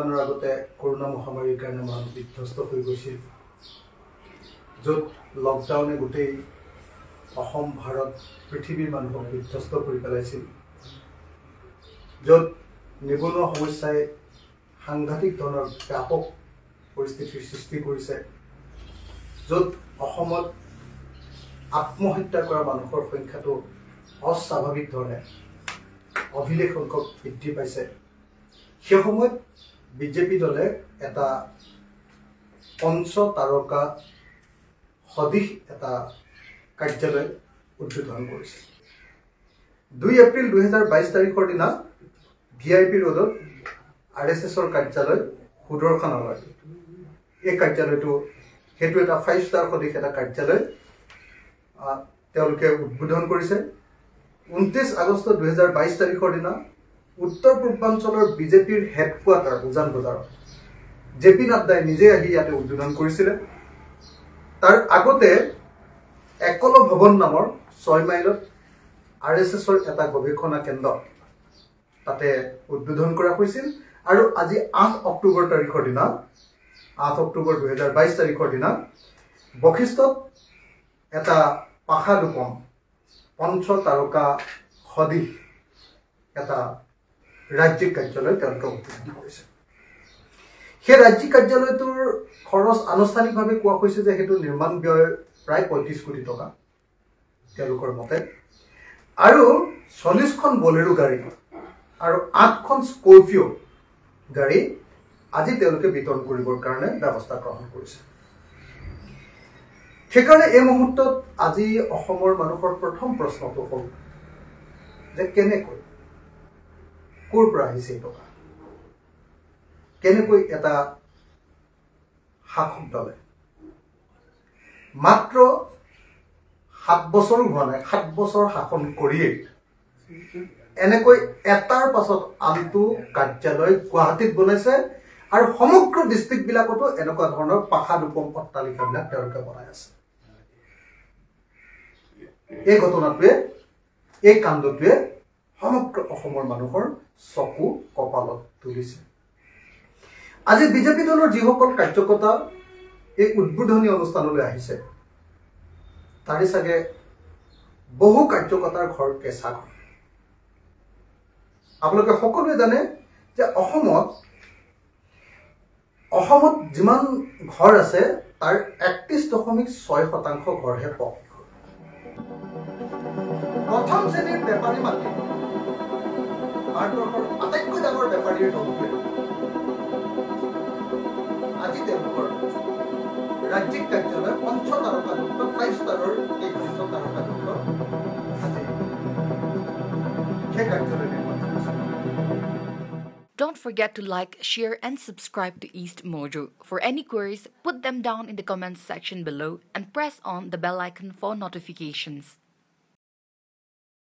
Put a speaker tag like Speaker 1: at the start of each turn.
Speaker 1: কেইদিনমানৰ আগতে কৰোনা মহামাৰীৰ কাৰণে মানুহ বিধ্বস্ত হৈ গৈছিল য'ত লকডাউনে গোটেই অসম ভাৰত পৃথিৱীৰ মানুহক বিধ্বস্ত কৰি পেলাইছিল য'ত নিবনুৱা সমস্যাই সাংঘাতিক ধৰণৰ ব্যাপক পৰিস্থিতিৰ সৃষ্টি কৰিছে য'ত অসমত আত্মহত্যা কৰা মানুহৰ সংখ্যাটো অস্বাভাৱিক ধৰণে অভিলেখ সংখ্যক বৃদ্ধি পাইছে সেই সময়ত বিজেপি দলে এটা পঞ্চতাৰকা সদৃশ এটা কাৰ্যালয় উদ্বোধন কৰিছে 2 এপ্ৰিল 2022 তাৰিখৰ দিনা ভিআইপি ৰোডত আৰএছএছৰ কাৰ্যালয় সুদৰ্শনালয় এই কাৰ্যালয়টো হেতু এটা 5 ষ্টাৰ সদৃশ এটা কাৰ্যালয় তেওঁলোকে উদ্বোধন কৰিছে 29 আগষ্ট 2022 তাৰিখৰ দিনা উত্তৰ পূৰ্বাঞ্চলৰ বিজেপিৰ হেডকোৱাৰ্টাৰ উজান বজাৰত জেপি নাড্ডাই নিজে আহি ইয়াতে উদ্বোধন কৰিছিল তাৰ আগতে একল ভৱন নামৰ 6 মাইলত আৰএছএছৰ এটা গৱেষণা কেন্দ্ৰ তাতে উদ্বোধন কৰা হৈছিল আৰু আজি 8 অক্টোবৰ তাৰিখৰ দিনা 8 অক্টোবৰ 2022 তাৰিখৰ দিনা বখিষ্টত এটা পাখাডুপম পঞ্চতাৰকা সদৃশ এটা ৰাজ্যিক কাৰ্যালয় তেওঁলোকে উদ্বোধন কৰিছে সেই ৰাজ্যিক কাৰ্যালয়টোৰ খৰচ আনুষ্ঠানিকভাৱে কোৱা হৈছে যে হেতু নিৰ্মাণ ব্যয় প্ৰায় 35 কোটি টকা তেওঁলোকৰ মতে আৰু 40খন বলেৰো গাড়ী আৰু 8খন স্কৰপিঅ গাড়ী আজি তেওঁলোকে বিতৰণ কৰিবৰ কাৰণে ব্যৱস্থা গ্ৰহণ কৰিছে সেইকাৰণে এই মুহূৰ্তত আজি অসমৰ মানুহৰ প্ৰথম প্ৰশ্নটো হ'ল যে কেনেকৈ ক'ৰ পৰা আহিছে টকা কেনেকৈ এটা শাসক দলে মাত্ৰ 7 বছৰো হোৱা নাই 7 বছৰ শাসন কৰিয়ে এনেকৈ এটাৰ পাছত আনটো কাৰ্যালয় গুৱাহাটীত বনাইছে আৰু সমগ্ৰ ডিস্ট্ৰিক্ট বিলাকতো এনেকুৱা ধৰণৰ পাখাডুপম অট্টালিকাবিলাক তেওঁলোকে বনাই আছে এই ঘটনাটোৱে এই কাণ্ডটোৱে সমগ্ৰ অসমৰ মানুহৰ চকু কপালত তুলিছে আজি বিজেপি দলৰ যিসকল কাৰ্যকৰ্তা এই উদ্বোধনী অনুষ্ঠানলৈ আহিছে তাৰে চাগে বহু কাৰ্যকৰ্তাৰ ঘৰ কেঁচা ঘৰ আপোনালোকে সকলোৱে জানে যে অসমত যিমান ঘৰ আছে তাৰ 31.6% ঘৰহে পকী ঘৰ প্ৰথম শ্ৰেণীৰ বেপাৰী মাটি ভাৰতবৰ্ষৰ আটাইতকৈ ডাঙৰ বেপাৰীৰ দলটোৱে আজি তেওঁলোকৰ ৰাজ্যিক কাৰ্যালয় পঞ্চতাৰকাযুক্ত 5 ষ্টাৰৰ এই পঞ্চতাৰকাযুক্ত আজি সেই কাৰ্যালয় নিৰ্মাণ কৰিছে
Speaker 2: Don't forget to like, share and subscribe to East Mojo. For any queries, put them down in the comments section below and press on the bell icon for notifications.